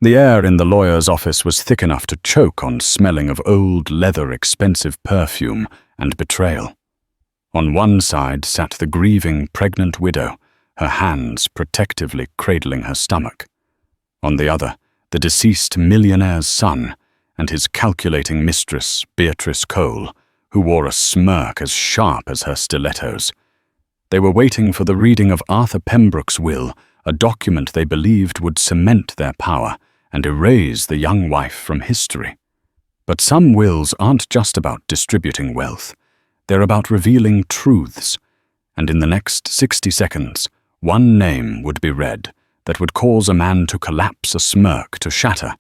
The air in the lawyer's office was thick enough to choke on smelling of old leather, expensive perfume and betrayal. On one side sat the grieving pregnant widow, her hands protectively cradling her stomach. On the other, the deceased millionaire's son and his calculating mistress, Beatrice Cole, who wore a smirk as sharp as her stilettos. They were waiting for the reading of Arthur Pembroke's will, a document they believed would cement their power and erase the young wife from history. But some wills aren't just about distributing wealth. They're about revealing truths, and in the next 60 seconds, one name would be read that would cause a man to collapse, a smirk to shatter,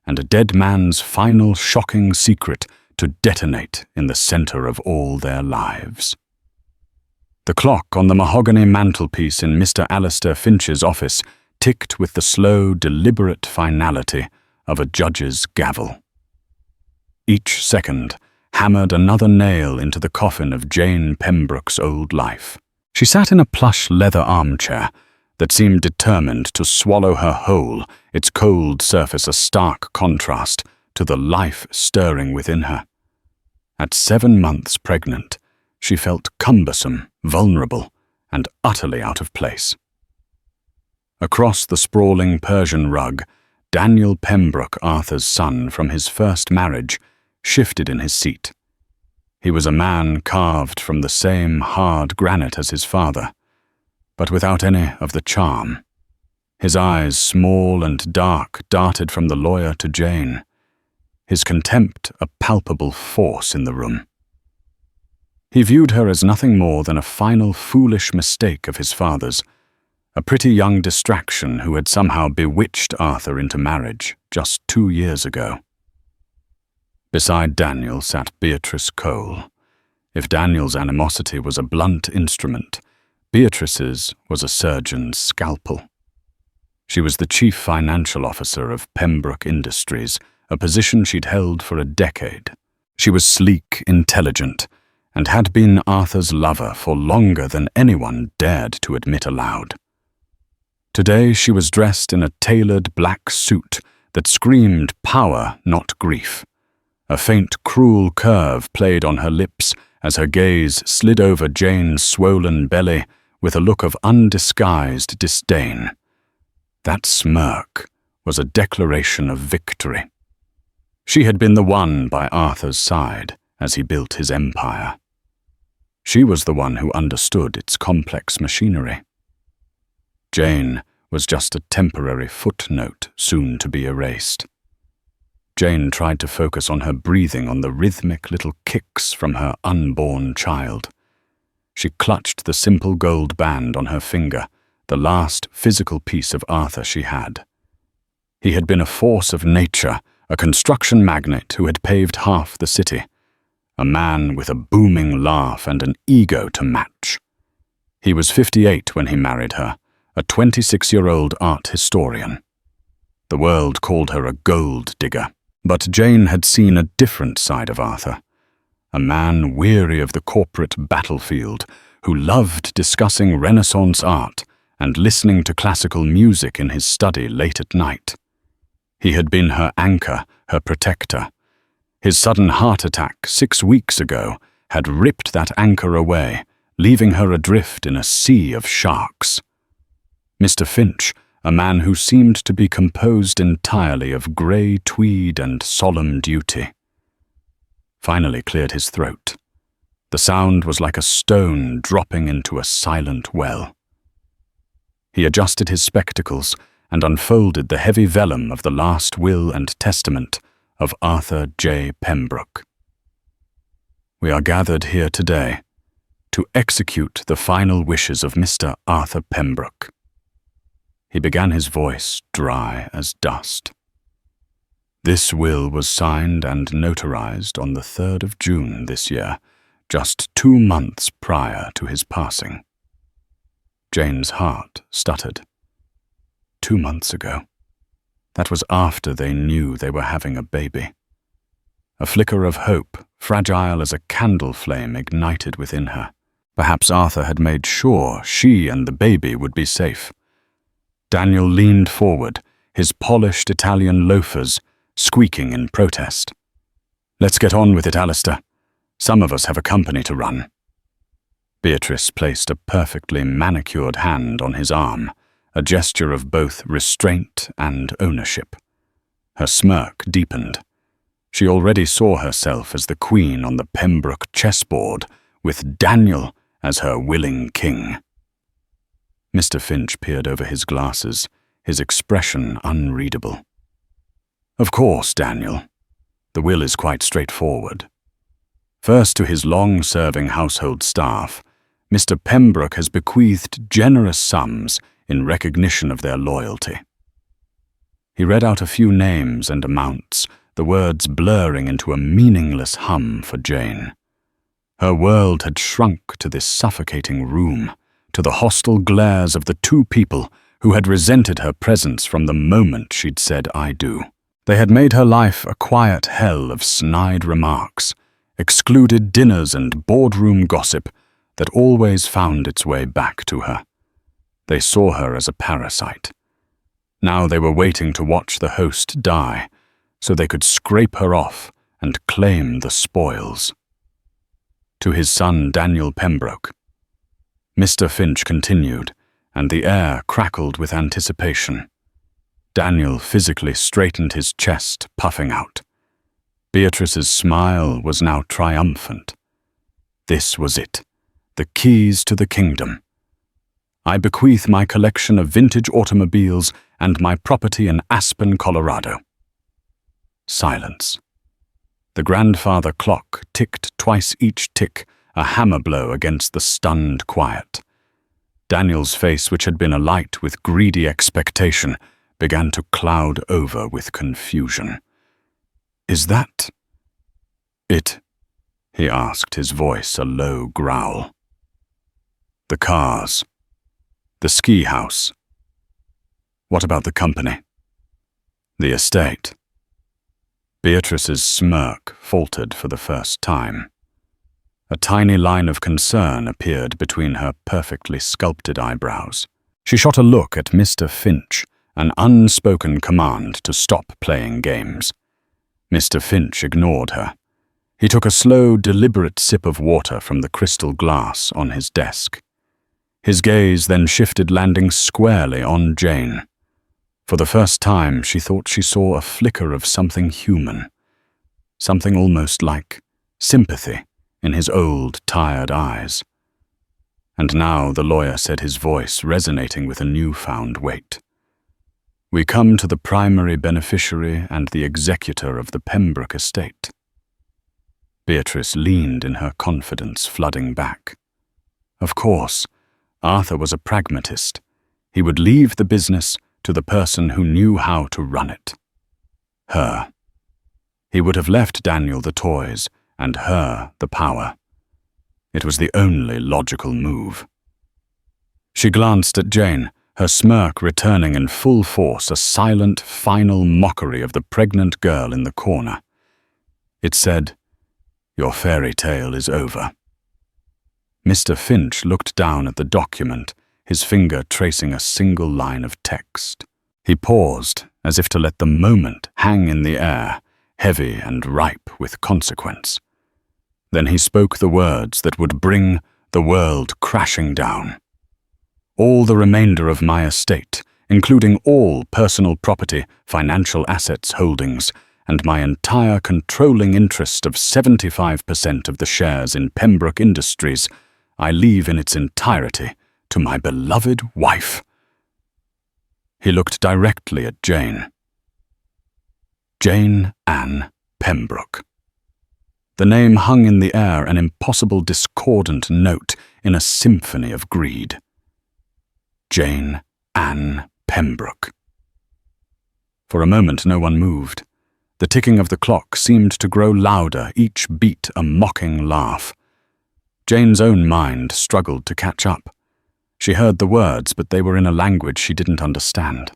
and a dead man's final shocking secret to detonate in the center of all their lives. The clock on the mahogany mantelpiece in Mr. Alistair Finch's office ticked with the slow, deliberate finality of a judge's gavel. Each second hammered another nail into the coffin of Jane Pembroke's old life. She sat in a plush leather armchair that seemed determined to swallow her whole, its cold surface a stark contrast to the life stirring within her. At 7 months pregnant, she felt cumbersome, vulnerable, and utterly out of place. Across the sprawling Persian rug, Daniel Pembroke, Arthur's son from his first marriage, shifted in his seat. He was a man carved from the same hard granite as his father, but without any of the charm. His eyes, small and dark, darted from the lawyer to Jane, his contempt a palpable force in the room. He viewed her as nothing more than a final foolish mistake of his father's, a pretty young distraction who had somehow bewitched Arthur into marriage just 2 years ago. Beside Daniel sat Beatrice Cole. If Daniel's animosity was a blunt instrument, Beatrice's was a surgeon's scalpel. She was the chief financial officer of Pembroke Industries, a position she'd held for a decade. She was sleek, intelligent, and had been Arthur's lover for longer than anyone dared to admit aloud. Today she was dressed in a tailored black suit that screamed power, not grief. A faint, cruel curve played on her lips as her gaze slid over Jane's swollen belly with a look of undisguised disdain. That smirk was a declaration of victory. She had been the one by Arthur's side as he built his empire. She was the one who understood its complex machinery. Jane was just a temporary footnote soon to be erased. Jane tried to focus on her breathing, on the rhythmic little kicks from her unborn child. She clutched the simple gold band on her finger, the last physical piece of Arthur she had. He had been a force of nature, a construction magnate who had paved half the city, a man with a booming laugh and an ego to match. He was 58 when he married her, a 26-year-old art historian. The world called her a gold digger, but Jane had seen a different side of Arthur, a man weary of the corporate battlefield who loved discussing Renaissance art and listening to classical music in his study late at night. He had been her anchor, her protector. His sudden heart attack 6 weeks ago had ripped that anchor away, leaving her adrift in a sea of sharks. Mr. Finch, a man who seemed to be composed entirely of grey tweed and solemn duty, finally cleared his throat. The sound was like a stone dropping into a silent well. He adjusted his spectacles and unfolded the heavy vellum of the last will and testament of Arthur J. Pembroke. We are gathered here today to execute the final wishes of Mr. Arthur Pembroke. He began, his voice dry as dust. This will was signed and notarized on the 3rd of June this year, just 2 months prior to his passing. Jane's heart stuttered. 2 months ago. That was after they knew they were having a baby. A flicker of hope, fragile as a candle flame, ignited within her. Perhaps Arthur had made sure she and the baby would be safe. Daniel leaned forward, his polished Italian loafers squeaking in protest. "Let's get on with it, Alistair. Some of us have a company to run." Beatrice placed a perfectly manicured hand on his arm, a gesture of both restraint and ownership. Her smirk deepened. She already saw herself as the queen on the Pembroke chessboard, with Daniel as her willing king. Mr. Finch peered over his glasses, his expression unreadable. "Of course, Daniel. The will is quite straightforward. First, to his long-serving household staff, Mr. Pembroke has bequeathed generous sums in recognition of their loyalty." He read out a few names and amounts, the words blurring into a meaningless hum for Jane. Her world had shrunk to this suffocating room, to the hostile glares of the two people who had resented her presence from the moment she'd said "I do." They had made her life a quiet hell of snide remarks, excluded dinners and boardroom gossip that always found its way back to her. They saw her as a parasite. Now they were waiting to watch the host die, so they could scrape her off and claim the spoils. To his son Daniel Pembroke. Mr. Finch continued, and the air crackled with anticipation. Daniel physically straightened his chest, puffing out. Beatrice's smile was now triumphant. This was it, the keys to the kingdom. "I bequeath my collection of vintage automobiles and my property in Aspen, Colorado." Silence. The grandfather clock ticked twice each tick, a hammer blow against the stunned quiet. Daniel's face, which had been alight with greedy expectation, began to cloud over with confusion. "Is that it?" he asked, his voice a low growl. "The cars. The ski house. What about the company? The estate?" Beatrice's smirk faltered for the first time. A tiny line of concern appeared between her perfectly sculpted eyebrows. She shot a look at Mr. Finch, an unspoken command to stop playing games. Mr. Finch ignored her. He took a slow, deliberate sip of water from the crystal glass on his desk. His gaze then shifted, landing squarely on Jane. For the first time, she thought she saw a flicker of something human, something almost like sympathy in his old, tired eyes. And now the lawyer said, his voice resonating with a newfound weight. "We come to the primary beneficiary and the executor of the Pembroke estate." Beatrice leaned in her confidence flooding back. Of course, Arthur was a pragmatist. He would leave the business to the person who knew how to run it. Her. He would have left Daniel the toys and her the power. It was the only logical move. She glanced at Jane, her smirk returning in full force, a silent, final mockery of the pregnant girl in the corner. It said, "Your fairy tale is over." Mr. Finch looked down at the document, his finger tracing a single line of text. He paused, as if to let the moment hang in the air, heavy and ripe with consequence. Then he spoke the words that would bring the world crashing down. "All the remainder of my estate, including all personal property, financial assets, holdings, and my entire controlling interest of 75% of the shares in Pembroke Industries, I leave in its entirety to my beloved wife." He looked directly at Jane. Jane Ann Pembroke. The name hung in the air, an impossible discordant note in a symphony of greed. Jane Ann Pembroke. For a moment no one moved. The ticking of the clock seemed to grow louder, each beat a mocking laugh. Jane's own mind struggled to catch up. She heard the words, but they were in a language she didn't understand.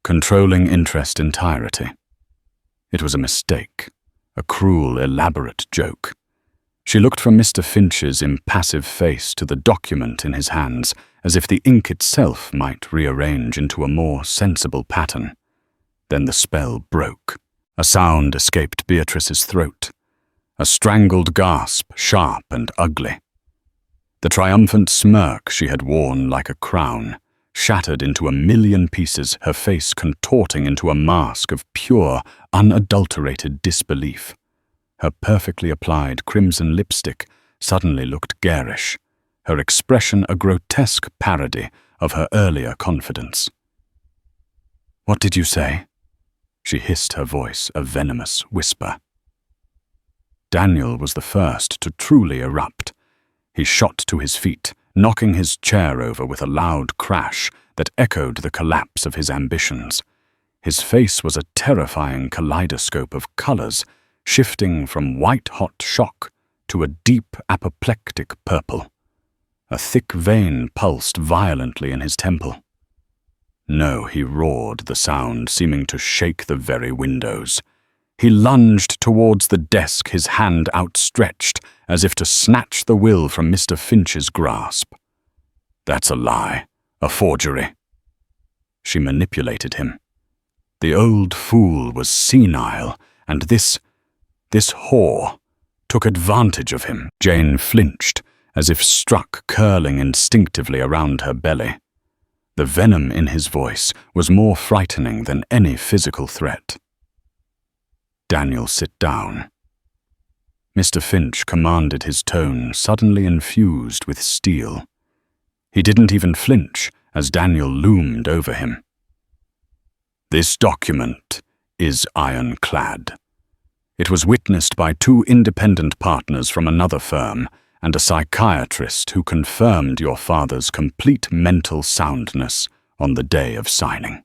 Controlling interest entirety. It was a mistake, a cruel, elaborate joke. She looked from Mr. Finch's impassive face to the document in his hands, as if the ink itself might rearrange into a more sensible pattern. Then the spell broke. A sound escaped Beatrice's throat. A strangled gasp, sharp and ugly. The triumphant smirk she had worn like a crown shattered into a million pieces, her face contorting into a mask of pure, unadulterated disbelief. Her perfectly applied crimson lipstick suddenly looked garish, her expression a grotesque parody of her earlier confidence. "What did you say?" She hissed, her voice a venomous whisper. Daniel was the first to truly erupt. He shot to his feet, knocking his chair over with a loud crash that echoed the collapse of his ambitions. His face was a terrifying kaleidoscope of colors, shifting from white-hot shock to a deep apoplectic purple. A thick vein pulsed violently in his temple. "No," he roared, the sound seeming to shake the very windows. He lunged towards the desk, his hand outstretched, as if to snatch the will from Mr. Finch's grasp. "That's a lie, a forgery." She manipulated him. The old fool was senile, and this whore took advantage of him. Jane flinched, as if struck, curling instinctively around her belly. The venom in his voice was more frightening than any physical threat. "Daniel, sit down." Mr. Finch commanded, his tone suddenly infused with steel. He didn't even flinch as Daniel loomed over him. "This document is ironclad. It was witnessed by 2 independent partners from another firm and a psychiatrist who confirmed your father's complete mental soundness on the day of signing."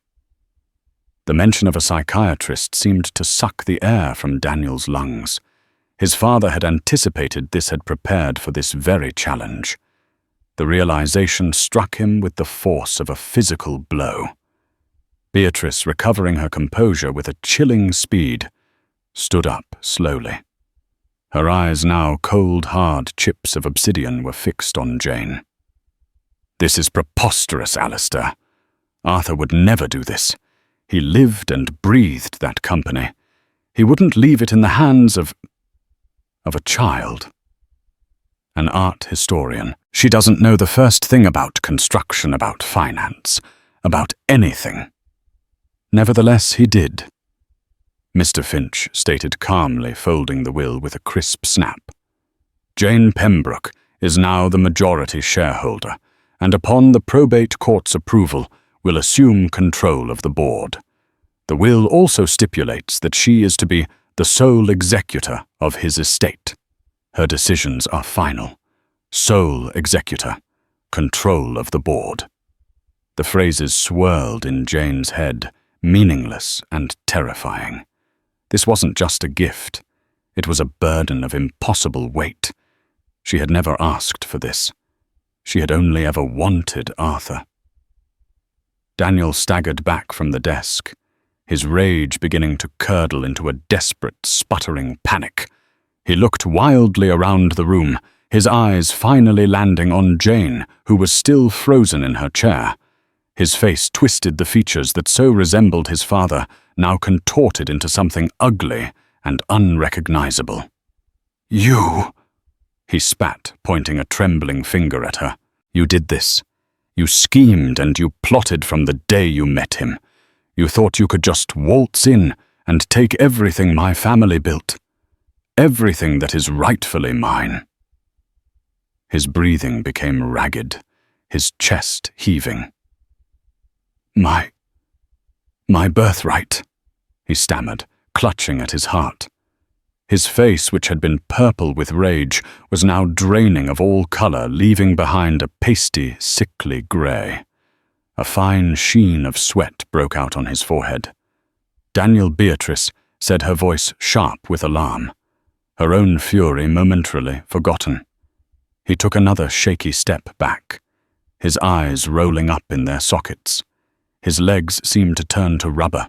The mention of a psychiatrist seemed to suck the air from Daniel's lungs. His father had anticipated this, had prepared for this very challenge. The realization struck him with the force of a physical blow. Beatrice, recovering her composure with a chilling speed, stood up slowly. Her eyes, now cold, hard chips of obsidian, were fixed on Jane. "This is preposterous, Alistair. Arthur would never do this. He lived and breathed that company. He wouldn't leave it in the hands of a child. An art historian. She doesn't know the first thing about construction, about finance, about anything." Nevertheless, he did. Mr. Finch stated calmly, folding the will with a crisp snap. "Jane Pembroke is now the majority shareholder, and upon the probate court's approval, will assume control of the board. The will also stipulates that she is to be the sole executor of his estate. Her decisions are final. Sole executor, control of the board." The phrases swirled in Jane's head, meaningless and terrifying. This wasn't just a gift. It was a burden of impossible weight. She had never asked for this. She had only ever wanted Arthur. Daniel staggered back from the desk, his rage beginning to curdle into a desperate, sputtering panic. He looked wildly around the room, his eyes finally landing on Jane, who was still frozen in her chair. His face twisted, the features that so resembled his father now contorted into something ugly and unrecognizable. "You!" he spat, pointing a trembling finger at her. "You did this. You schemed and you plotted from the day you met him. You thought you could just waltz in and take everything my family built. Everything that is rightfully mine." His breathing became ragged, his chest heaving. My birthright," he stammered, clutching at his heart. His face, which had been purple with rage, was now draining of all color, leaving behind a pasty, sickly gray. A fine sheen of sweat broke out on his forehead. "Daniel," Beatrice said, her voice sharp with alarm, her own fury momentarily forgotten. He took another shaky step back, his eyes rolling up in their sockets. His legs seemed to turn to rubber.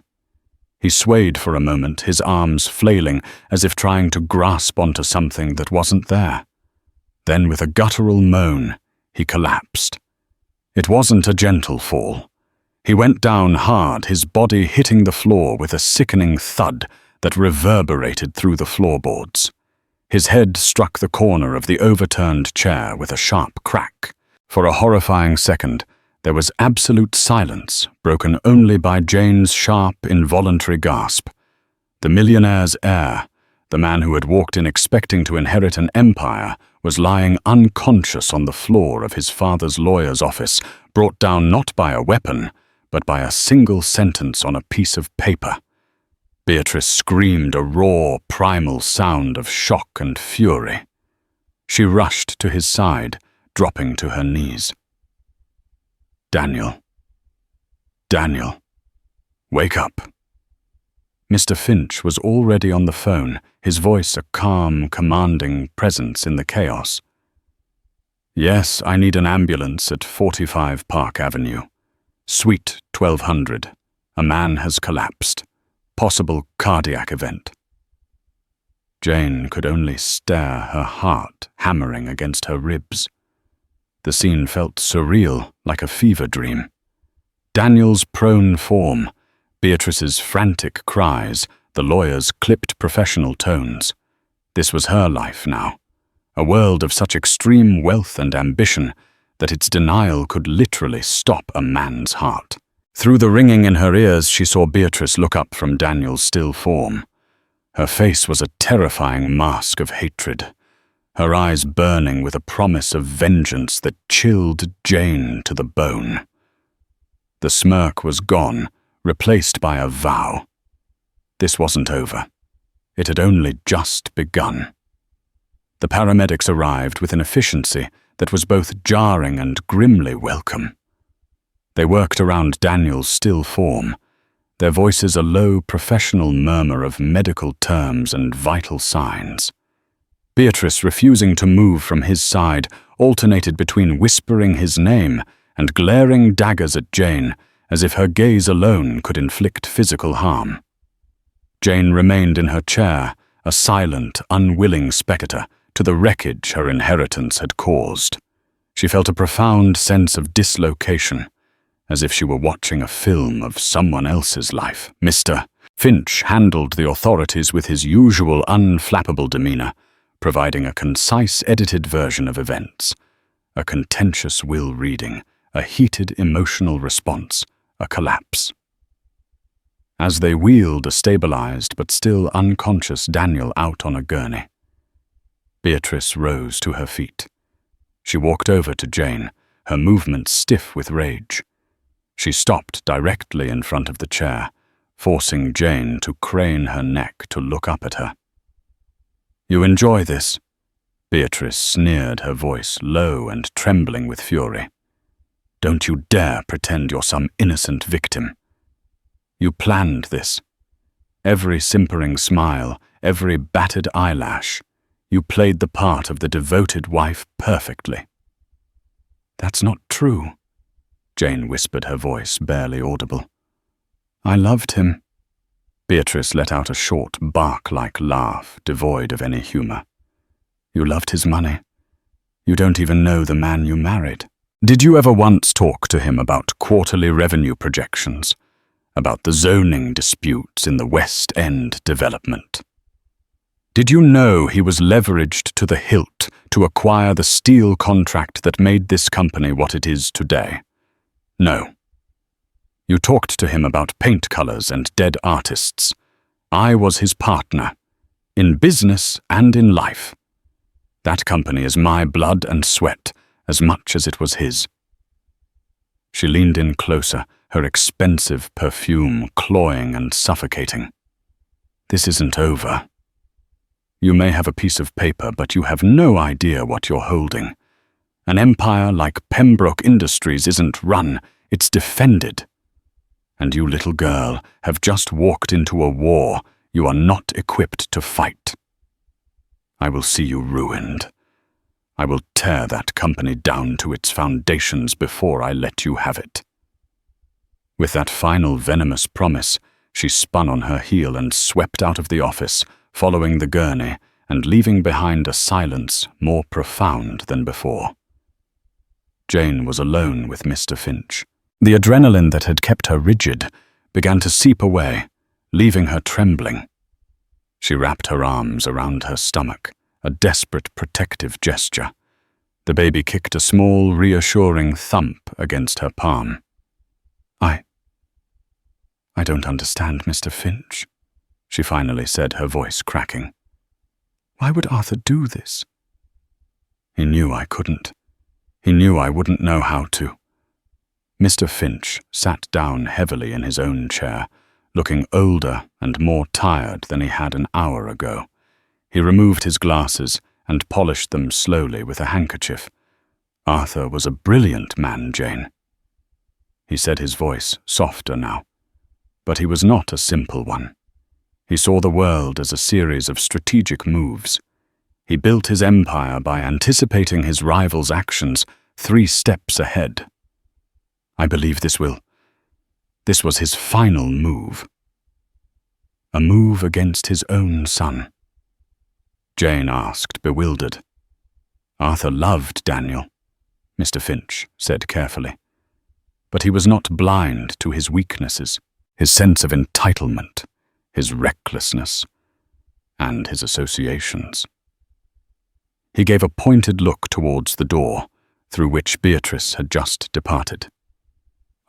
He swayed for a moment, his arms flailing as if trying to grasp onto something that wasn't there. Then, with a guttural moan, he collapsed. It wasn't a gentle fall. He went down hard, his body hitting the floor with a sickening thud that reverberated through the floorboards. His head struck the corner of the overturned chair with a sharp crack. For a horrifying second, there was absolute silence, broken only by Jane's sharp, involuntary gasp. The millionaire's heir, the man who had walked in expecting to inherit an empire, was lying unconscious on the floor of his father's lawyer's office, brought down not by a weapon, but by a single sentence on a piece of paper. Beatrice screamed a raw, primal sound of shock and fury. She rushed to his side, dropping to her knees. Daniel. Daniel. Wake up. Mr. Finch was already on the phone, his voice a calm, commanding presence in the chaos. Yes, I need an ambulance at 45 Park Avenue. Suite 1200. A man has collapsed. Possible cardiac event. Jane could only stare, her heart hammering against her ribs. The scene felt surreal, like a fever dream. Daniel's prone form, Beatrice's frantic cries, the lawyer's clipped professional tones. This was her life now, a world of such extreme wealth and ambition that its denial could literally stop a man's heart. Through the ringing in her ears, she saw Beatrice look up from Daniel's still form. Her face was a terrifying mask of hatred, her eyes burning with a promise of vengeance that chilled Jane to the bone. The smirk was gone, replaced by a vow. This wasn't over. It had only just begun. The paramedics arrived with an efficiency that was both jarring and grimly welcome. They worked around Daniel's still form, their voices a low, professional murmur of medical terms and vital signs. Beatrice, refusing to move from his side, alternated between whispering his name and glaring daggers at Jane, as if her gaze alone could inflict physical harm. Jane remained in her chair, a silent, unwilling spectator to the wreckage her inheritance had caused. She felt a profound sense of dislocation, as if she were watching a film of someone else's life. Mr. Finch handled the authorities with his usual unflappable demeanor, providing a concise, edited version of events. A contentious will reading, a heated emotional response, a collapse. As they wheeled a stabilized but still unconscious Daniel out on a gurney, Beatrice rose to her feet. She walked over to Jane, her movements stiff with rage. She stopped directly in front of the chair, forcing Jane to crane her neck to look up at her. "You enjoy this?" Beatrice sneered, her voice low and trembling with fury. "Don't you dare pretend you're some innocent victim. You planned this. Every simpering smile, every battered eyelash. You played the part of the devoted wife perfectly." "That's not true," Jane whispered, her voice barely audible. "I loved him." Beatrice let out a short, bark-like laugh, devoid of any humor. "You loved his money. You don't even know the man you married. Did you ever once talk to him about quarterly revenue projections, about the zoning disputes in the West End development? Did you know he was leveraged to the hilt to acquire the steel contract that made this company what it is today? No. You talked to him about paint colors and dead artists. I was his partner, in business and in life. That company is my blood and sweat, as much as it was his." She leaned in closer, her expensive perfume cloying and suffocating. "This isn't over. You may have a piece of paper, but you have no idea what you're holding. An empire like Pembroke Industries isn't run, it's defended. And you, little girl, have just walked into a war you are not equipped to fight. I will see you ruined. I will tear that company down to its foundations before I let you have it." With that final venomous promise, She spun on her heel and swept out of the office, following the gurney and leaving behind a silence more profound than before. Jane was alone with Mr. Finch. The adrenaline that had kept her rigid began to seep away, leaving her trembling. She wrapped her arms around her stomach, a desperate protective gesture. The baby kicked a small, reassuring thump against her palm. I don't understand, Mr. Finch, she finally said, her voice cracking. Why would Arthur do this? He knew I couldn't. He knew I wouldn't know how to. Mr. Finch sat down heavily in his own chair, looking older and more tired than he had an hour ago. He removed his glasses and polished them slowly with a handkerchief. Arthur was a brilliant man, Jane. He said, his voice softer now. But he was not a simple one. He saw the world as a series of strategic moves. He built his empire by anticipating his rival's actions 3 steps ahead. I believe this was his final move. A move against his own son. Jane asked, bewildered. Arthur loved Daniel, Mr. Finch said carefully. But he was not blind to his weaknesses, his sense of entitlement, his recklessness, and his associations. He gave a pointed look towards the door, through which Beatrice had just departed.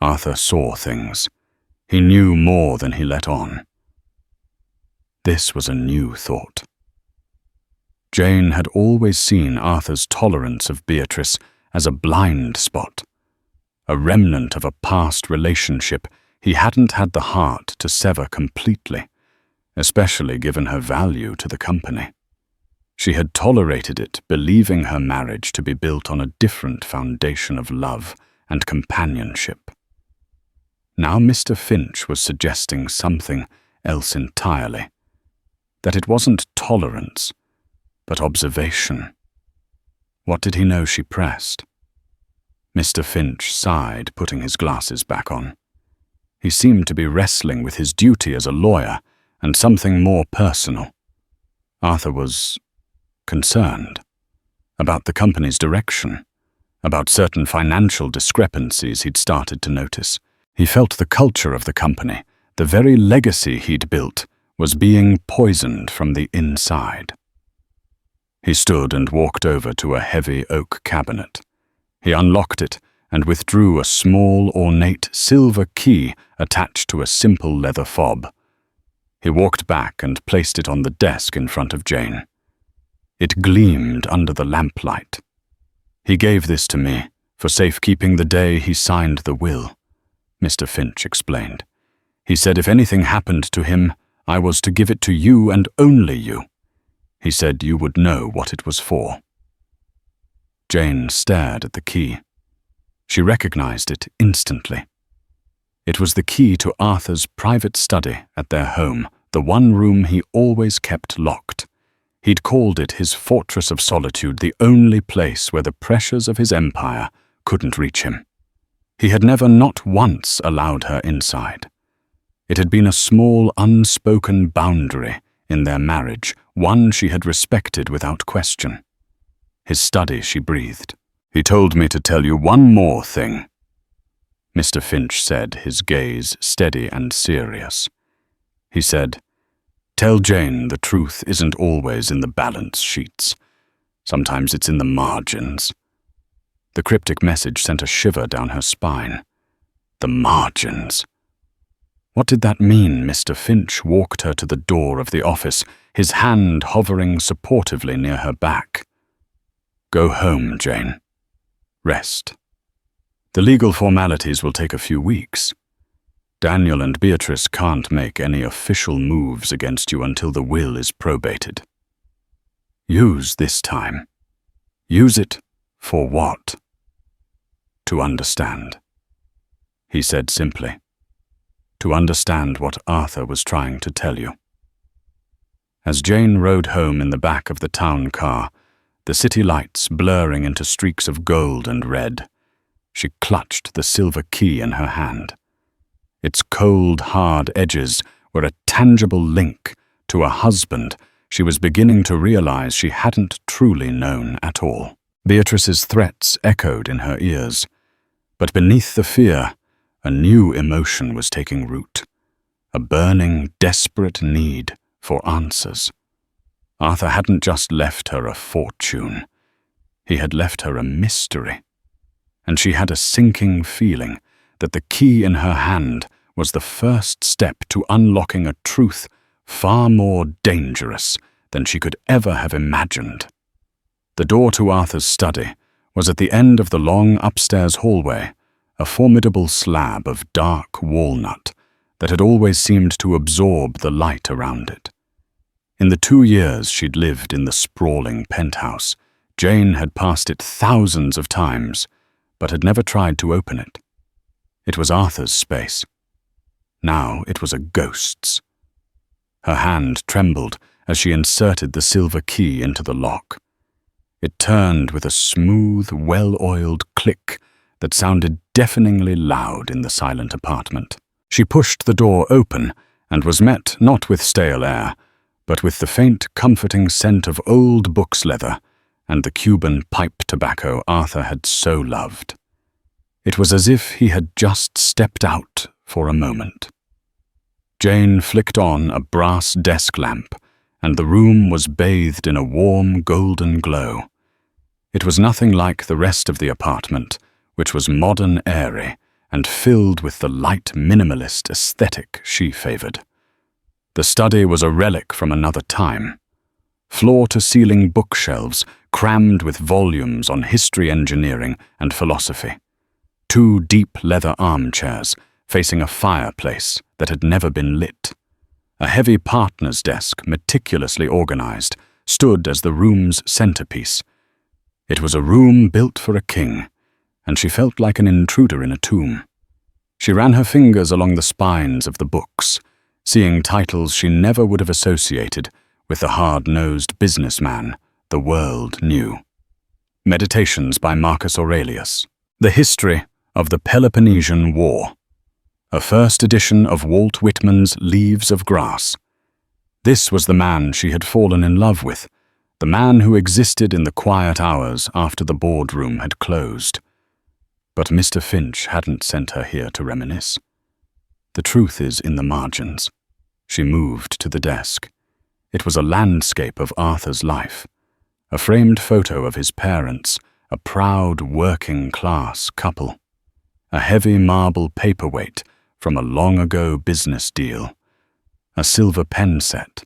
Arthur saw things. He knew more than he let on. This was a new thought. Jane had always seen Arthur's tolerance of Beatrice as a blind spot, a remnant of a past relationship he hadn't had the heart to sever completely, especially given her value to the company. She had tolerated it, believing her marriage to be built on a different foundation of love and companionship. Now Mr. Finch was suggesting something else entirely, that it wasn't tolerance, but observation. What did he know she pressed? Mr. Finch sighed, putting his glasses back on. He seemed to be wrestling with his duty as a lawyer and something more personal. Arthur was concerned about the company's direction, about certain financial discrepancies he'd started to notice. He felt the culture of the company, the very legacy he'd built, was being poisoned from the inside. He stood and walked over to a heavy oak cabinet. He unlocked it and withdrew a small, ornate silver key attached to a simple leather fob. He walked back and placed it on the desk in front of Jane. It gleamed under the lamplight. He gave this to me for safekeeping the day he signed the will, Mr. Finch explained. He said if anything happened to him, I was to give it to you and only you. He said you would know what it was for. Jane stared at the key. She recognized it instantly. It was the key to Arthur's private study at their home, the one room he always kept locked. He'd called it his fortress of solitude, the only place where the pressures of his empire couldn't reach him. He had never not once allowed her inside. It had been a small, unspoken boundary in their marriage, one she had respected without question. His study, she breathed. He told me to tell you one more thing, Mr. Finch said, his gaze steady and serious. He said, tell Jane the truth isn't always in the balance sheets. Sometimes it's in the margins. The cryptic message sent a shiver down her spine. The margins. What did that mean? Mr. Finch walked her to the door of the office, his hand hovering supportively near her back. Go home, Jane. Rest. The legal formalities will take a few weeks. Daniel and Beatrice can't make any official moves against you until the will is probated. Use this time. Use it for what? To understand, he said simply. To understand what Arthur was trying to tell you. As Jane rode home in the back of the town car, the city lights blurring into streaks of gold and red, she clutched the silver key in her hand. Its cold, hard edges were a tangible link to a husband she was beginning to realize she hadn't truly known at all. Beatrice's threats echoed in her ears, but beneath the fear, a new emotion was taking root, a burning, desperate need for answers. Arthur hadn't just left her a fortune. He had left her a mystery, and she had a sinking feeling that the key in her hand was the first step to unlocking a truth far more dangerous than she could ever have imagined. The door to Arthur's study was at the end of the long upstairs hallway, a formidable slab of dark walnut that had always seemed to absorb the light around it. In the 2 years she'd lived in the sprawling penthouse, Jane had passed it thousands of times, but had never tried to open it. It was Arthur's space. Now it was a ghost's. Her hand trembled as she inserted the silver key into the lock. It turned with a smooth, well-oiled click that sounded deafeningly loud in the silent apartment. She pushed the door open and was met not with stale air, but with the faint, comforting scent of old book's leather and the Cuban pipe tobacco Arthur had so loved. It was as if he had just stepped out for a moment. Jane flicked on a brass desk lamp, and the room was bathed in a warm, golden glow. It was nothing like the rest of the apartment, which was modern, airy, and filled with the light minimalist aesthetic she favored. The study was a relic from another time. Floor-to-ceiling bookshelves crammed with volumes on history, engineering, and philosophy. 2 deep leather armchairs facing a fireplace that had never been lit. A heavy partner's desk, meticulously organized, stood as the room's centerpiece. It was a room built for a king, and she felt like an intruder in a tomb. She ran her fingers along the spines of the books, seeing titles she never would have associated with the hard-nosed businessman the world knew. Meditations by Marcus Aurelius. The History of the Peloponnesian War. A first edition of Walt Whitman's Leaves of Grass. This was the man she had fallen in love with, the man who existed in the quiet hours after the boardroom had closed. But Mr. Finch hadn't sent her here to reminisce. The truth is in the margins. She moved to the desk. It was a landscape of Arthur's life, a framed photo of his parents, a proud working-class couple, a heavy marble paperweight from a long-ago business deal, a silver pen set.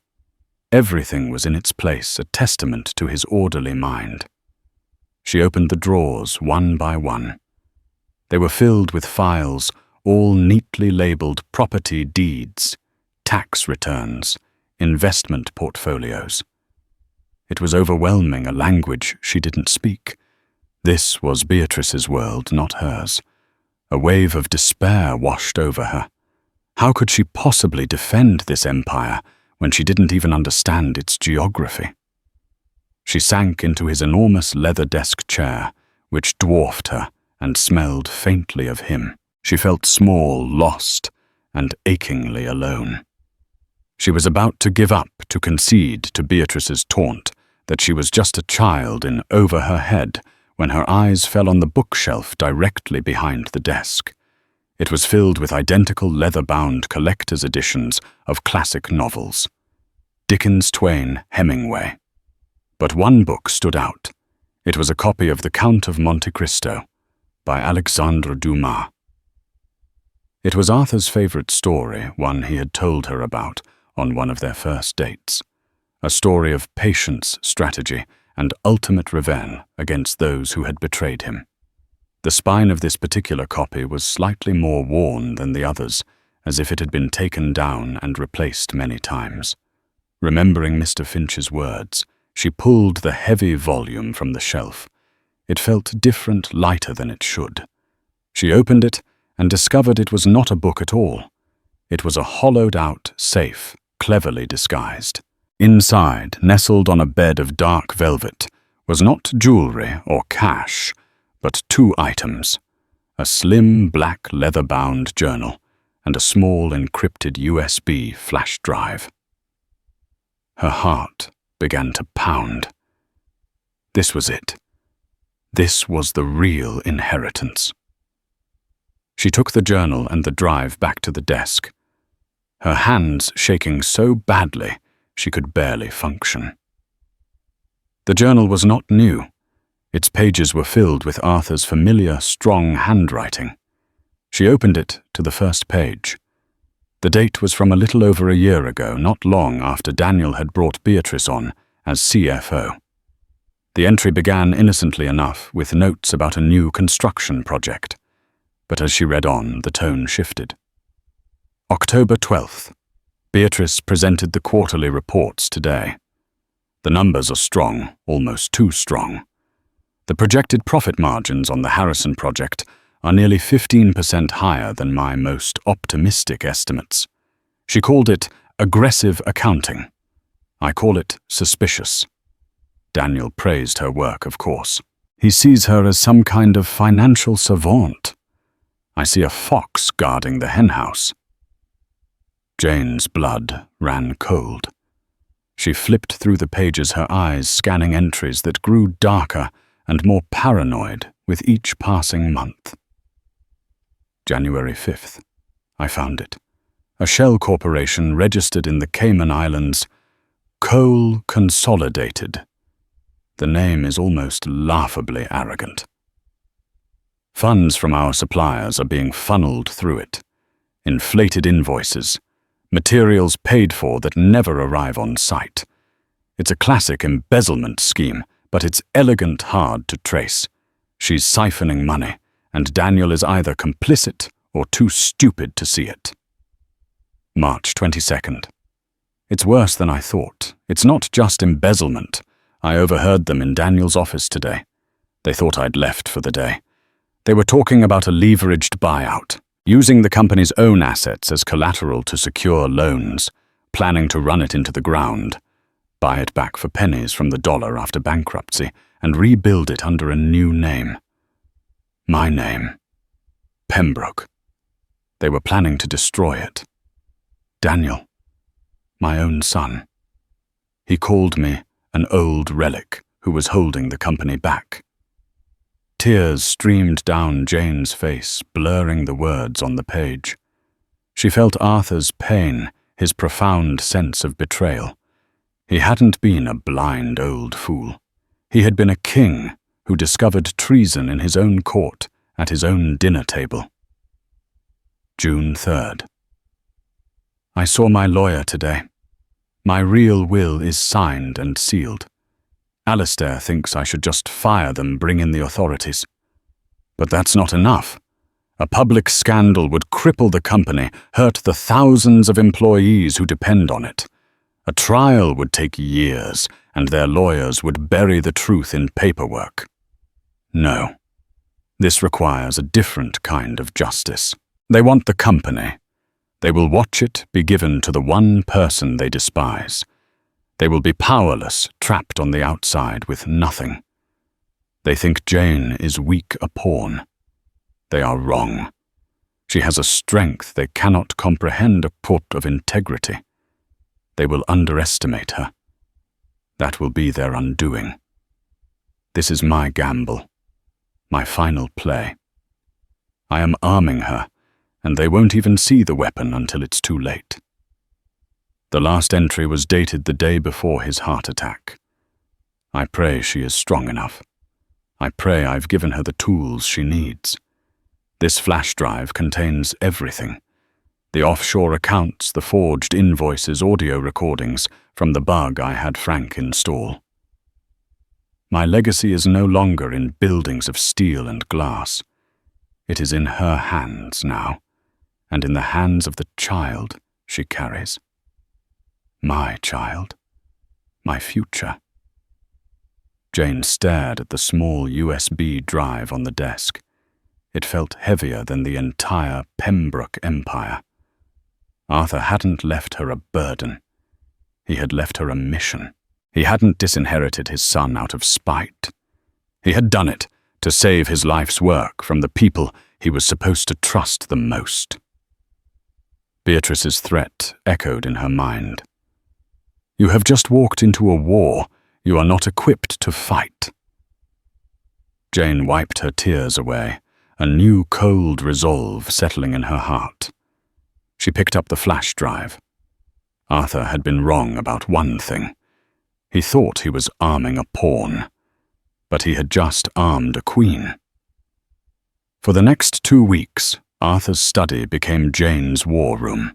Everything was in its place, a testament to his orderly mind. She opened the drawers one by one. They were filled with files, all neatly labeled property deeds, tax returns, investment portfolios. It was overwhelming, a language she didn't speak. This was Beatrice's world, not hers. A wave of despair washed over her. How could she possibly defend this empire when she didn't even understand its geography? She sank into his enormous leather desk chair, which dwarfed her and smelled faintly of him. She felt small, lost, and achingly alone. She was about to give up, to concede to Beatrice's taunt that she was just a child in over her head, when her eyes fell on the bookshelf directly behind the desk. It was filled with identical leather-bound collector's editions of classic novels. Dickens, Twain, Hemingway. But one book stood out. It was a copy of The Count of Monte Cristo by Alexandre Dumas. It was Arthur's favorite story, one he had told her about on one of their first dates. A story of patience, strategy, and ultimate revenge against those who had betrayed him. The spine of this particular copy was slightly more worn than the others, as if it had been taken down and replaced many times. Remembering Mr. Finch's words, she pulled the heavy volume from the shelf. It felt different, lighter than it should. She opened it and discovered it was not a book at all. It was a hollowed-out safe, cleverly disguised. Inside, nestled on a bed of dark velvet, was not jewelry or cash, but 2 items: a slim black leather-bound journal and a small encrypted USB flash drive. Her heart began to pound. This was it. This was the real inheritance. She took the journal and the drive back to the desk, her hands shaking so badly she could barely function. The journal was not new. Its pages were filled with Arthur's familiar, strong handwriting. She opened it to the first page. The date was from a little over a year ago, not long after Daniel had brought Beatrice on as CFO. The entry began innocently enough with notes about a new construction project, but as she read on, the tone shifted. October 12th. Beatrice presented the quarterly reports today. The numbers are strong, almost too strong. The projected profit margins on the Harrison project are nearly 15% higher than my most optimistic estimates. She called it aggressive accounting. I call it suspicious. Daniel praised her work, of course. He sees her as some kind of financial savant. I see a fox guarding the henhouse. Jane's blood ran cold. She flipped through the pages, her eyes scanning entries that grew darker and more paranoid with each passing month. January 5th. I found it. A shell corporation registered in the Cayman Islands, Coal Consolidated. The name is almost laughably arrogant. Funds from our suppliers are being funneled through it. Inflated invoices, materials paid for that never arrive on site. It's a classic embezzlement scheme, but it's elegant hard to trace. She's siphoning money, and Daniel is either complicit or too stupid to see it. March 22nd. It's worse than I thought. It's not just embezzlement. I overheard them in Daniel's office today. They thought I'd left for the day. They were talking about a leveraged buyout, using the company's own assets as collateral to secure loans, planning to run it into the ground, buy it back for pennies from the dollar after bankruptcy, and rebuild it under a new name. My name. Pembroke. They were planning to destroy it. Daniel, my own son. He called me an old relic who was holding the company back. Tears streamed down Jane's face, blurring the words on the page. She felt Arthur's pain, his profound sense of betrayal. He hadn't been a blind old fool. He had been a king who discovered treason in his own court at his own dinner table. June 3rd. I saw my lawyer today. My real will is signed and sealed. Alistair thinks I should just fire them, bring in the authorities. But that's not enough. A public scandal would cripple the company, hurt the thousands of employees who depend on it. A trial would take years, and their lawyers would bury the truth in paperwork. No. This requires a different kind of justice. They want the company. They will watch it be given to the one person they despise. They will be powerless, trapped on the outside with nothing. They think Jane is weak a pawn. They are wrong. She has a strength they cannot comprehend, a court of integrity. They will underestimate her. That will be their undoing. This is my gamble, my final play. I am arming her, and they won't even see the weapon until it's too late. The last entry was dated the day before his heart attack. I pray she is strong enough. I pray I've given her the tools she needs. This flash drive contains everything. The offshore accounts, the forged invoices, audio recordings from the bug I had Frank install. My legacy is no longer in buildings of steel and glass. It is in her hands now, and in the hands of the child she carries. My child. My future. Jane stared at the small USB drive on the desk. It felt heavier than the entire Pembroke Empire. Arthur hadn't left her a burden. He had left her a mission. He hadn't disinherited his son out of spite. He had done it to save his life's work from the people he was supposed to trust the most. Beatrice's threat echoed in her mind. "You have just walked into a war. You are not equipped to fight." Jane wiped her tears away, a new cold resolve settling in her heart. She picked up the flash drive. Arthur had been wrong about one thing. He thought he was arming a pawn, but he had just armed a queen. For the next 2 weeks, Arthur's study became Jane's war room.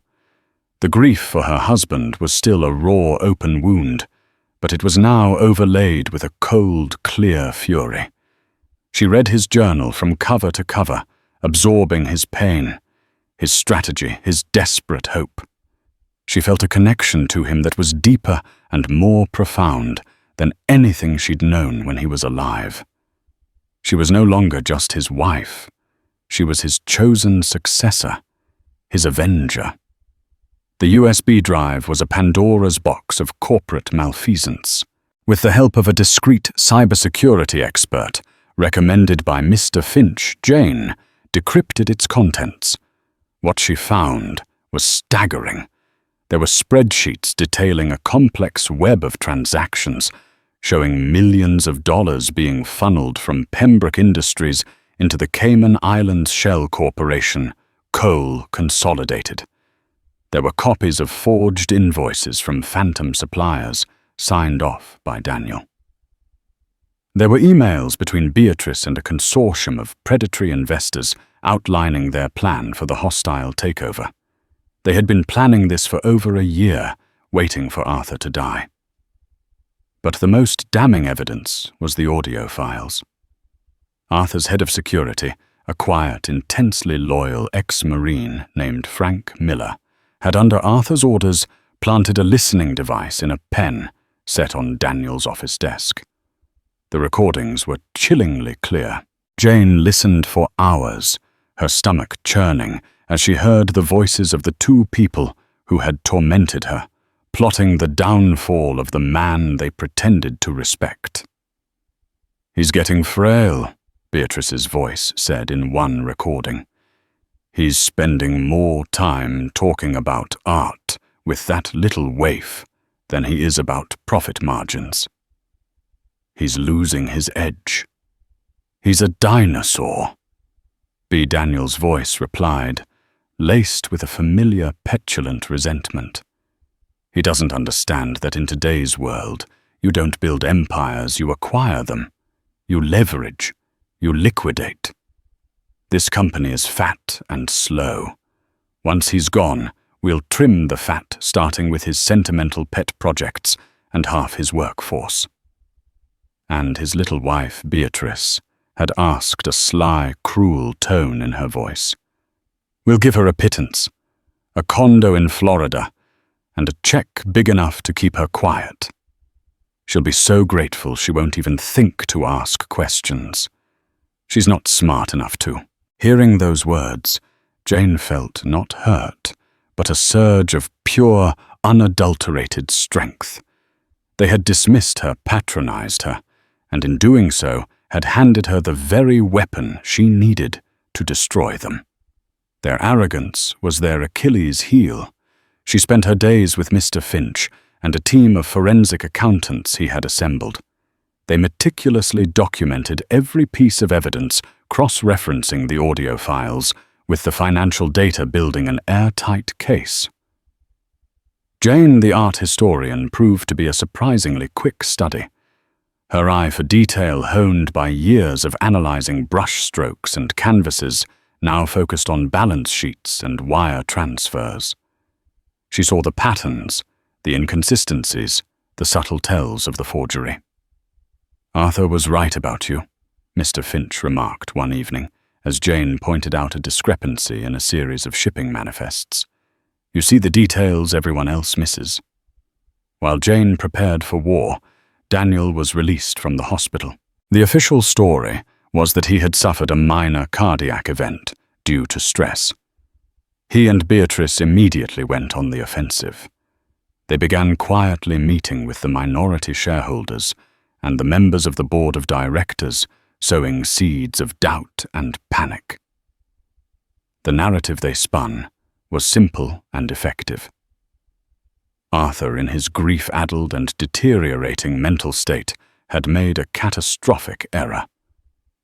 The grief for her husband was still a raw, open wound, but it was now overlaid with a cold, clear fury. She read his journal from cover to cover, absorbing his pain, his strategy, his desperate hope. She felt a connection to him that was deeper and more profound than anything she'd known when he was alive. She was no longer just his wife. She was his chosen successor, his avenger. The USB drive was a Pandora's box of corporate malfeasance. With the help of a discreet cybersecurity expert, recommended by Mr. Finch, Jane decrypted its contents. What she found was staggering. There were spreadsheets detailing a complex web of transactions, showing millions of dollars being funneled from Pembroke Industries into the Cayman Islands Shell Corporation, Coal Consolidated. There were copies of forged invoices from phantom suppliers, signed off by Daniel. There were emails between Beatrice and a consortium of predatory investors outlining their plan for the hostile takeover. They had been planning this for over a year, waiting for Arthur to die. But the most damning evidence was the audio files. Arthur's head of security, a quiet, intensely loyal ex-Marine named Frank Miller, had under Arthur's orders planted a listening device in a pen set on Daniel's office desk. The recordings were chillingly clear. Jane listened for hours, her stomach churning as she heard the voices of the 2 people who had tormented her, plotting the downfall of the man they pretended to respect. "He's getting frail," Beatrice's voice said in one recording. "He's spending more time talking about art with that little waif than he is about profit margins. He's losing his edge. He's a dinosaur." B. Daniel's voice replied, laced with a familiar, petulant resentment. "He doesn't understand that in today's world, you don't build empires, you acquire them. You leverage. You liquidate. This company is fat and slow. Once he's gone, we'll trim the fat, starting with his sentimental pet projects and half his workforce." And his little wife, Beatrice, had asked a sly, cruel tone in her voice. "We'll give her a pittance, a condo in Florida, and a check big enough to keep her quiet. She'll be so grateful she won't even think to ask questions. She's not smart enough to." Hearing those words, Jane felt not hurt, but a surge of pure, unadulterated strength. They had dismissed her, patronized her, and in doing so had handed her the very weapon she needed to destroy them. Their arrogance was their Achilles' heel. She spent her days with Mr. Finch and a team of forensic accountants he had assembled. They meticulously documented every piece of evidence, cross-referencing the audio files, with the financial data building an airtight case. Jane, the art historian, proved to be a surprisingly quick study. Her eye for detail, honed by years of analyzing brushstrokes and canvases, now focused on balance sheets and wire transfers. She saw the patterns, the inconsistencies, the subtle tells of the forgery. "Arthur was right about you," Mr. Finch remarked one evening, as Jane pointed out a discrepancy in a series of shipping manifests. "You see the details everyone else misses." While Jane prepared for war, Daniel was released from the hospital. The official story was that he had suffered a minor cardiac event due to stress. He and Beatrice immediately went on the offensive. They began quietly meeting with the minority shareholders and the members of the board of directors, sowing seeds of doubt and panic. The narrative they spun was simple and effective. Arthur, in his grief-addled and deteriorating mental state, had made a catastrophic error.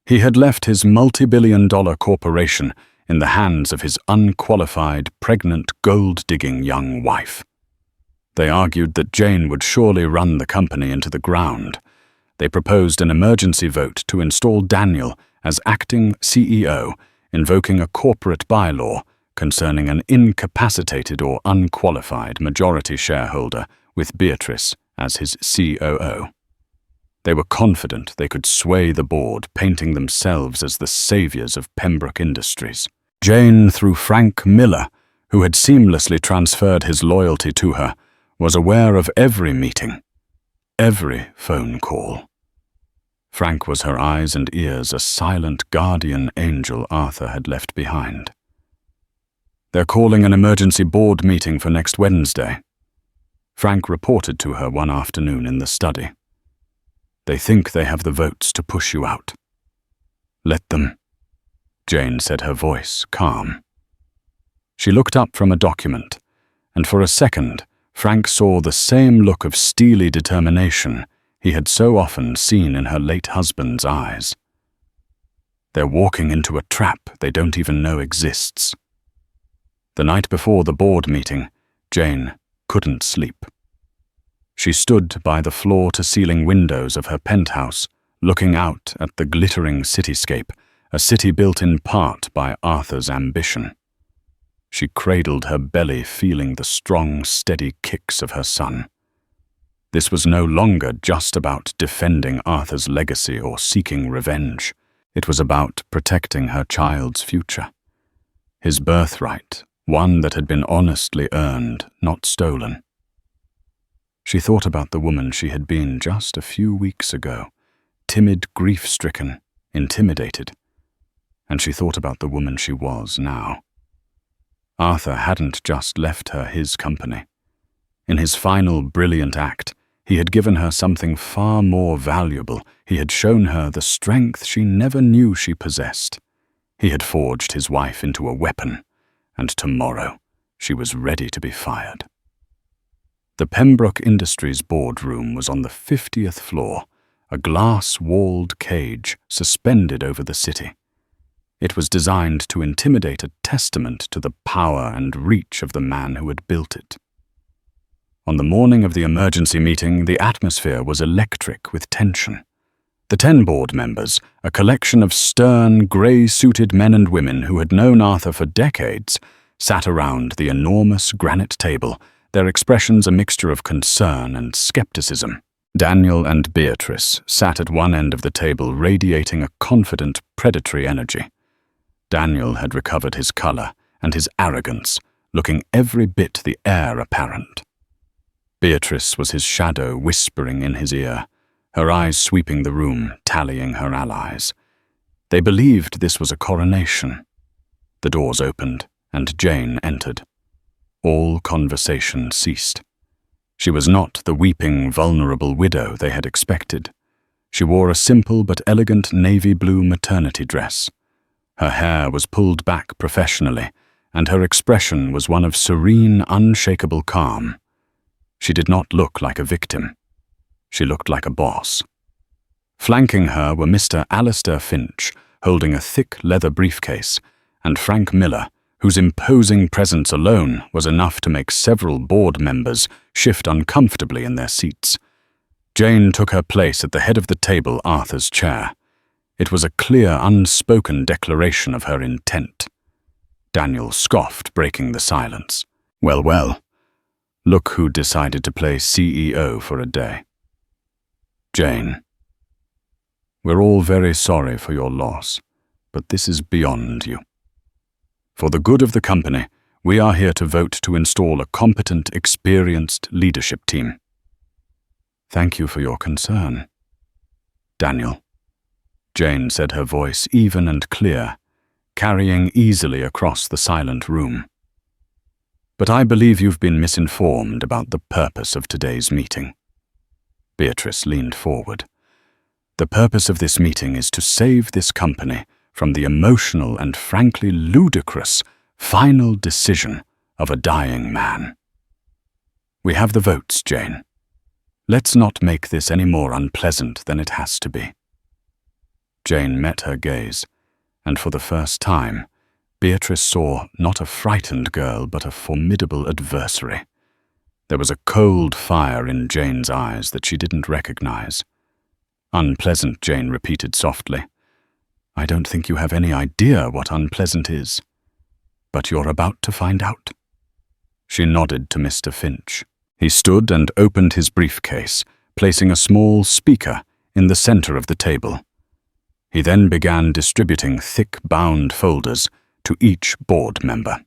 He had left his multi-billion-dollar corporation in the hands of his unqualified, pregnant, gold-digging young wife. They argued that Jane would surely run the company into the ground. They proposed an emergency vote to install Daniel as acting CEO, invoking a corporate bylaw concerning an incapacitated or unqualified majority shareholder with Beatrice as his COO. They were confident they could sway the board, painting themselves as the saviors of Pembroke Industries. Jane, through Frank Miller, who had seamlessly transferred his loyalty to her, was aware of every meeting, every phone call. Frank was her eyes and ears, a silent guardian angel Arthur had left behind. "They're calling an emergency board meeting for next Wednesday," Frank reported to her one afternoon in the study. "They think they have the votes to push you out." "Let them," Jane said, her voice calm. She looked up from a document, and for a second, Frank saw the same look of steely determination he had so often seen in her late husband's eyes. "They're walking into a trap they don't even know exists." The night before the board meeting, Jane couldn't sleep. She stood by the floor-to-ceiling windows of her penthouse, looking out at the glittering cityscape, a city built in part by Arthur's ambition. She cradled her belly, feeling the strong, steady kicks of her son. This was no longer just about defending Arthur's legacy or seeking revenge. It was about protecting her child's future. His birthright, one that had been honestly earned, not stolen. She thought about the woman she had been just a few weeks ago, timid, grief-stricken, intimidated. And she thought about the woman she was now. Arthur hadn't just left her his company. In his final brilliant act, he had given her something far more valuable. He had shown her the strength she never knew she possessed. He had forged his wife into a weapon, and tomorrow she was ready to be fired. The Pembroke Industries boardroom was on the 50th floor, a glass-walled cage suspended over the city. It was designed to intimidate, a testament to the power and reach of the man who had built it. On the morning of the emergency meeting, the atmosphere was electric with tension. The 10 board members, a collection of stern, grey-suited men and women who had known Arthur for decades, sat around the enormous granite table, their expressions a mixture of concern and skepticism. Daniel and Beatrice sat at one end of the table, radiating a confident, predatory energy. Daniel had recovered his colour and his arrogance, looking every bit the heir apparent. Beatrice was his shadow, whispering in his ear, her eyes sweeping the room, tallying her allies. They believed this was a coronation. The doors opened, and Jane entered. All conversation ceased. She was not the weeping, vulnerable widow they had expected. She wore a simple but elegant navy blue maternity dress. Her hair was pulled back professionally, and her expression was one of serene, unshakable calm. She did not look like a victim. She looked like a boss. Flanking her were Mr. Alistair Finch, holding a thick leather briefcase, and Frank Miller, whose imposing presence alone was enough to make several board members shift uncomfortably in their seats. Jane took her place at the head of the table, Arthur's chair. It was a clear, unspoken declaration of her intent. Daniel scoffed, breaking the silence. "Well, well. Look who decided to play CEO for a day." "Jane, we're all very sorry for your loss, but this is beyond you. For the good of the company, we are here to vote to install a competent, experienced leadership team." "Thank you for your concern, Daniel," Jane said, her voice even and clear, carrying easily across the silent room. "But I believe you've been misinformed about the purpose of today's meeting." Beatrice leaned forward. "The purpose of this meeting is to save this company from the emotional and frankly ludicrous final decision of a dying man. We have the votes, Jane. Let's not make this any more unpleasant than it has to be. Jane met her gaze, and for the first time, Beatrice saw not a frightened girl but a formidable adversary. There was a cold fire in Jane's eyes that she didn't recognize. Unpleasant, Jane repeated softly. I don't think you have any idea what unpleasant is. But you're about to find out. She nodded to Mr. Finch. He stood and opened his briefcase, placing a small speaker in the center of the table. He then began distributing thick bound folders to each board member.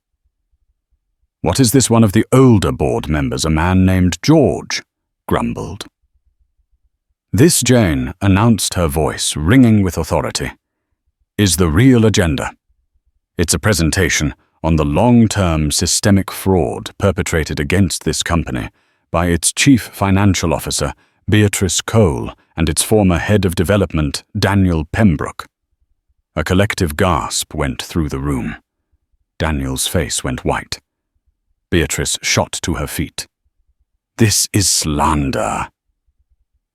What is this one of the older board members, a man named George? Grumbled. This, Jane, announced her voice, ringing with authority, is the real agenda. It's a presentation on the long-term systemic fraud perpetrated against this company by its chief financial officer, Beatrice Cole, and its former head of development, Daniel Pembroke. A collective gasp went through the room. Daniel's face went white. Beatrice shot to her feet. This is slander.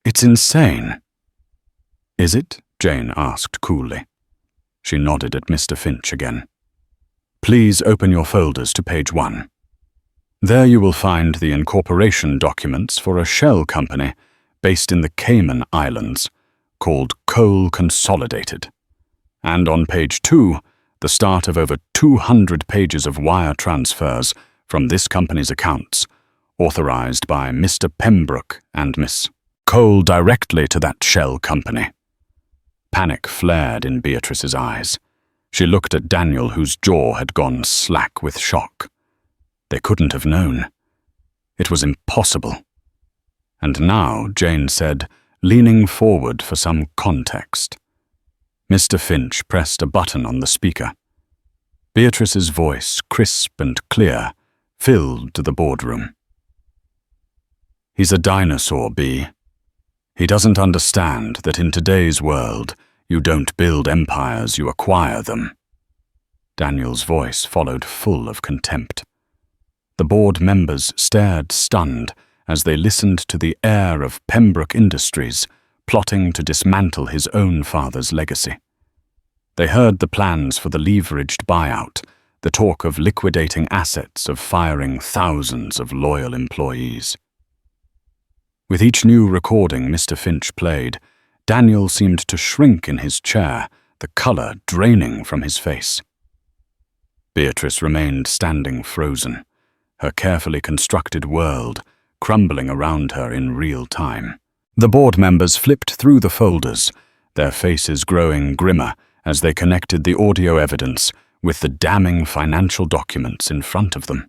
It's insane. Is it? Jane asked coolly. She nodded at Mr. Finch again. Please open your folders to page 1. There you will find the incorporation documents for a shell company based in the Cayman Islands called Cole Consolidated. And on page 2, the start of over 200 pages of wire transfers from this company's accounts, authorized by Mr. Pembroke and Miss Cole directly to that shell company. Panic flared in Beatrice's eyes. She looked at Daniel, whose jaw had gone slack with shock. They couldn't have known. It was impossible. And now, Jane said, leaning forward for some context. Mr. Finch pressed a button on the speaker. Beatrice's voice, crisp and clear, filled the boardroom. He's a dinosaur, Bea. He doesn't understand that in today's world, you don't build empires, you acquire them. Daniel's voice followed full of contempt. The board members stared stunned as they listened to the heir of Pembroke Industries plotting to dismantle his own father's legacy. They heard the plans for the leveraged buyout, the talk of liquidating assets, of firing thousands of loyal employees. With each new recording Mr. Finch played, Daniel seemed to shrink in his chair, the color draining from his face. Beatrice remained standing frozen, her carefully constructed world crumbling around her in real time. The board members flipped through the folders, their faces growing grimmer as they connected the audio evidence with the damning financial documents in front of them.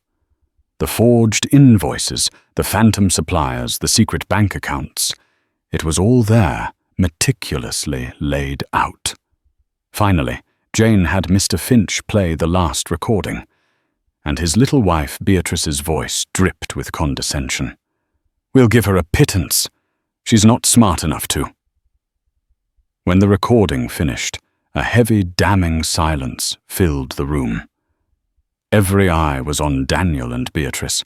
The forged invoices, the phantom suppliers, the secret bank accounts. It was all there, meticulously laid out. Finally, Jane had Mr. Finch play the last recording, and his little wife Beatrice's voice dripped with condescension. We'll give her a pittance. She's not smart enough to. When the recording finished, a heavy, damning silence filled the room. Every eye was on Daniel and Beatrice.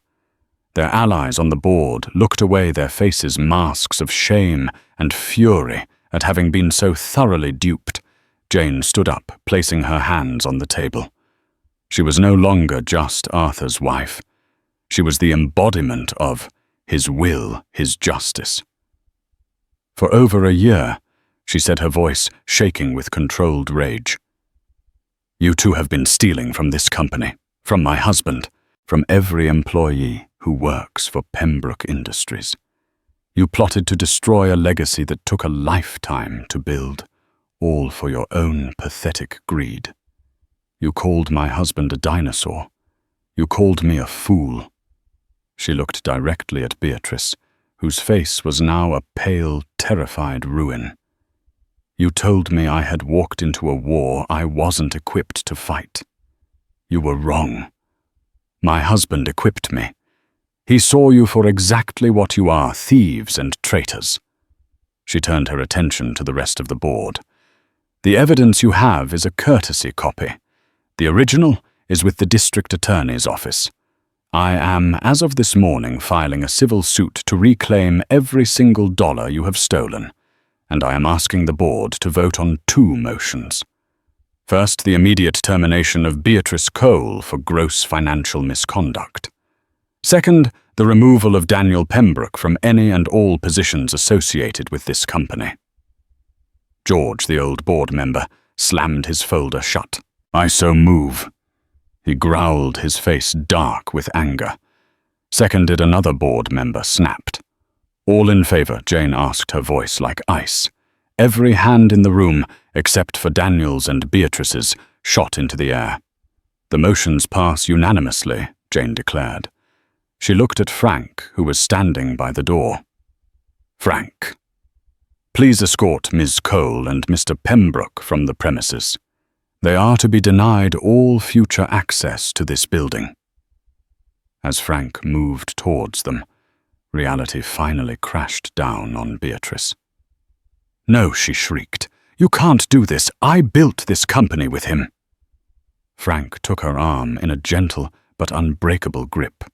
Their allies on the board looked away, their faces masks of shame and fury at having been so thoroughly duped. Jane stood up, placing her hands on the table. She was no longer just Arthur's wife. She was the embodiment of his will, his justice. For over a year, she said, her voice shaking with controlled rage, you two have been stealing from this company, from my husband, from every employee who works for Pembroke Industries. You plotted to destroy a legacy that took a lifetime to build, all for your own pathetic greed. You called my husband a dinosaur. You called me a fool. She looked directly at Beatrice, whose face was now a pale, terrified ruin. You told me I had walked into a war I wasn't equipped to fight. You were wrong. My husband equipped me. He saw you for exactly what you are, thieves and traitors. She turned her attention to the rest of the board. The evidence you have is a courtesy copy. The original is with the district attorney's office. I am, as of this morning, filing a civil suit to reclaim every single dollar you have stolen, and I am asking the board to vote on 2 motions. First, the immediate termination of Beatrice Cole for gross financial misconduct. Second, the removal of Daniel Pembroke from any and all positions associated with this company. George, the old board member, slammed his folder shut. I so move. He growled, his face dark with anger. Seconded another board member, snapped. All in favor, Jane asked, her voice like ice. Every hand in the room, except for Daniel's and Beatrice's, shot into the air. The motions pass unanimously, Jane declared. She looked at Frank, who was standing by the door. Frank, please escort Ms. Cole and Mr. Pembroke from the premises. They are to be denied all future access to this building. As Frank moved towards them, reality finally crashed down on Beatrice. No, she shrieked. You can't do this. I built this company with him. Frank took her arm in a gentle but unbreakable grip.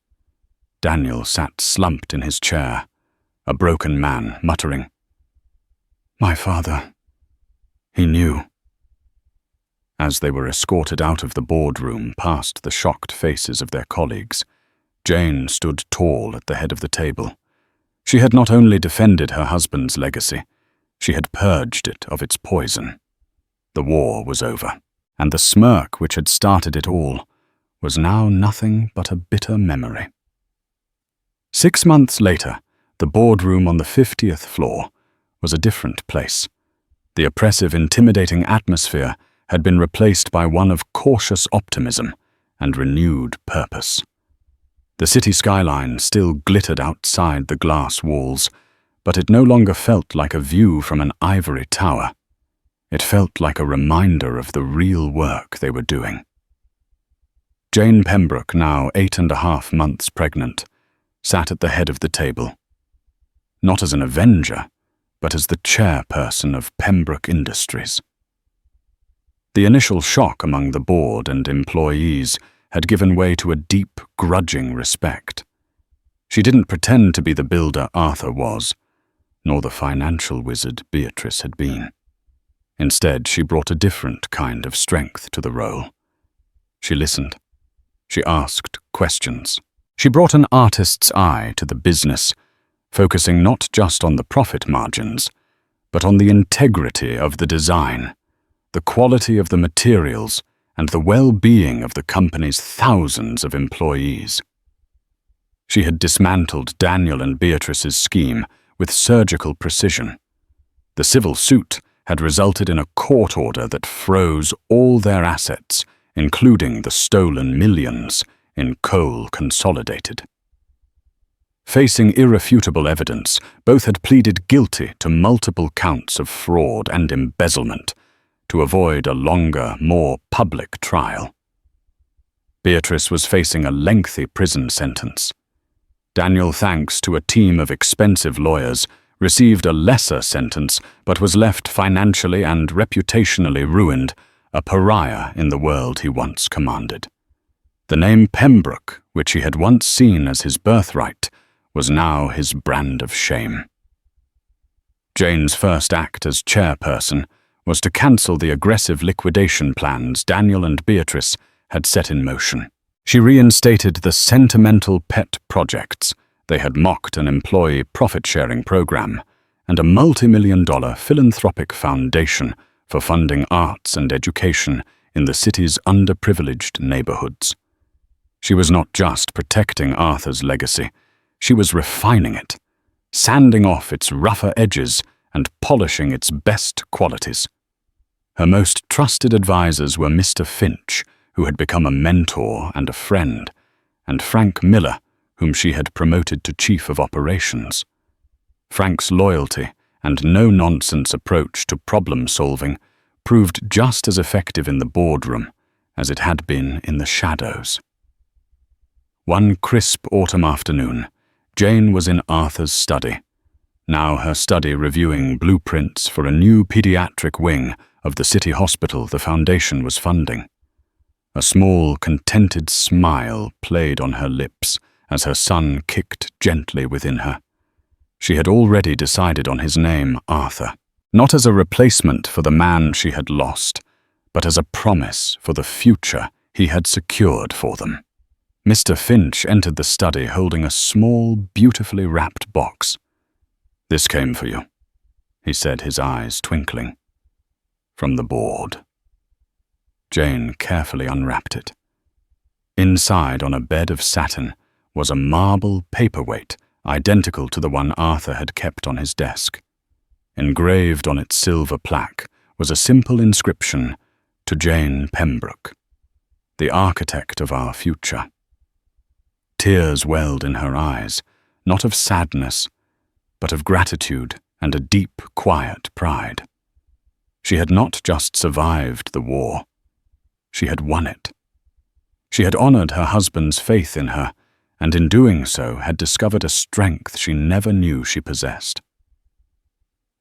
Daniel sat slumped in his chair, a broken man, muttering, My father. He knew. As they were escorted out of the boardroom past the shocked faces of their colleagues, Jane stood tall at the head of the table. She had not only defended her husband's legacy, she had purged it of its poison. The war was over, and the smirk which had started it all was now nothing but a bitter memory. 6 months later, the boardroom on the 50th floor was a different place. The oppressive, intimidating atmosphere had been replaced by one of cautious optimism and renewed purpose. The city skyline still glittered outside the glass walls, but it no longer felt like a view from an ivory tower. It felt like a reminder of the real work they were doing. Jane Pembroke, now 8.5 months pregnant, sat at the head of the table. Not as an avenger, but as the chairperson of Pembroke Industries. The initial shock among the board and employees had given way to a deep, grudging respect. She didn't pretend to be the builder Arthur was, nor the financial wizard Beatrice had been. Instead, she brought a different kind of strength to the role. She listened. She asked questions. She brought an artist's eye to the business, focusing not just on the profit margins, but on the integrity of the design, the quality of the materials, and the well-being of the company's thousands of employees. She had dismantled Daniel and Beatrice's scheme with surgical precision. The civil suit had resulted in a court order that froze all their assets, including the stolen millions, in Cole Consolidated. Facing irrefutable evidence, both had pleaded guilty to multiple counts of fraud and embezzlement, to avoid a longer, more public trial. Beatrice was facing a lengthy prison sentence. Daniel, thanks to a team of expensive lawyers, received a lesser sentence but was left financially and reputationally ruined, a pariah in the world he once commanded. The name Pembroke, which he had once seen as his birthright, was now his brand of shame. Jane's first act as chairperson was to cancel the aggressive liquidation plans Daniel and Beatrice had set in motion. She reinstated the sentimental pet projects. They had mocked an employee profit-sharing program and a multi-million-dollar philanthropic foundation for funding arts and education in the city's underprivileged neighborhoods. She was not just protecting Arthur's legacy, she was refining it, sanding off its rougher edges and polishing its best qualities. Her most trusted advisors were Mr. Finch, who had become a mentor and a friend, and Frank Miller, whom she had promoted to Chief of Operations. Frank's loyalty and no-nonsense approach to problem-solving proved just as effective in the boardroom as it had been in the shadows. One crisp autumn afternoon, Jane was in Arthur's study, now her study reviewing blueprints for a new pediatric wing of the city hospital the foundation was funding. A small, contented smile played on her lips as her son kicked gently within her. She had already decided on his name, Arthur, not as a replacement for the man she had lost, but as a promise for the future he had secured for them. Mr. Finch entered the study holding a small, beautifully wrapped box. "This came for you," he said, his eyes twinkling. "From the board." Jane carefully unwrapped it. Inside, on a bed of satin, was a marble paperweight identical to the one Arthur had kept on his desk. Engraved on its silver plaque was a simple inscription, "To Jane Pembroke, the architect of our future." Tears welled in her eyes, not of sadness, but of gratitude and a deep, quiet pride. She had not just survived the war. She had won it. She had honored her husband's faith in her, and in doing so had discovered a strength she never knew she possessed.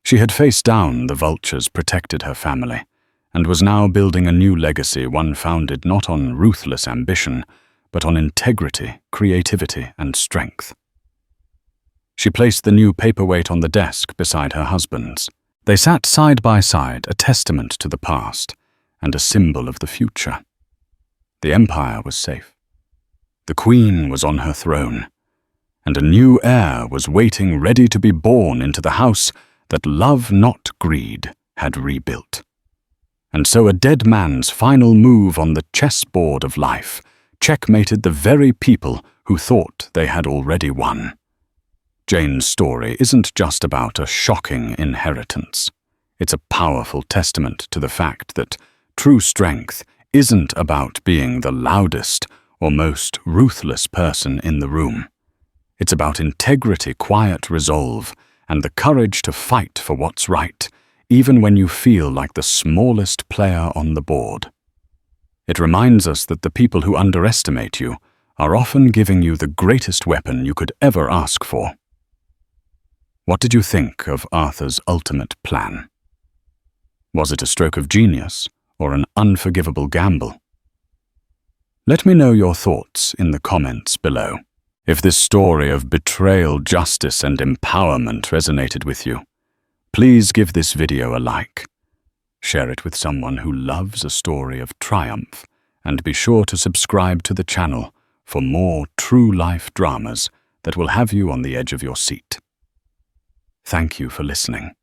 She had faced down the vultures protected her family, and was now building a new legacy, one founded not on ruthless ambition, but on integrity, creativity, and strength. She placed the new paperweight on the desk beside her husband's. They sat side by side, a testament to the past and a symbol of the future. The empire was safe. The queen was on her throne, and a new heir was waiting ready to be born into the house that love, not greed, had rebuilt. And so a dead man's final move on the chessboard of life checkmated the very people who thought they had already won. Jane's story isn't just about a shocking inheritance. It's a powerful testament to the fact that true strength isn't about being the loudest or most ruthless person in the room. It's about integrity, quiet resolve, and the courage to fight for what's right, even when you feel like the smallest player on the board. It reminds us that the people who underestimate you are often giving you the greatest weapon you could ever ask for. What did you think of Arthur's ultimate plan? Was it a stroke of genius or an unforgivable gamble? Let me know your thoughts in the comments below. If this story of betrayal, justice, and empowerment resonated with you, please give this video a like. Share it with someone who loves a story of triumph, and be sure to subscribe to the channel for more true-life dramas that will have you on the edge of your seat. Thank you for listening.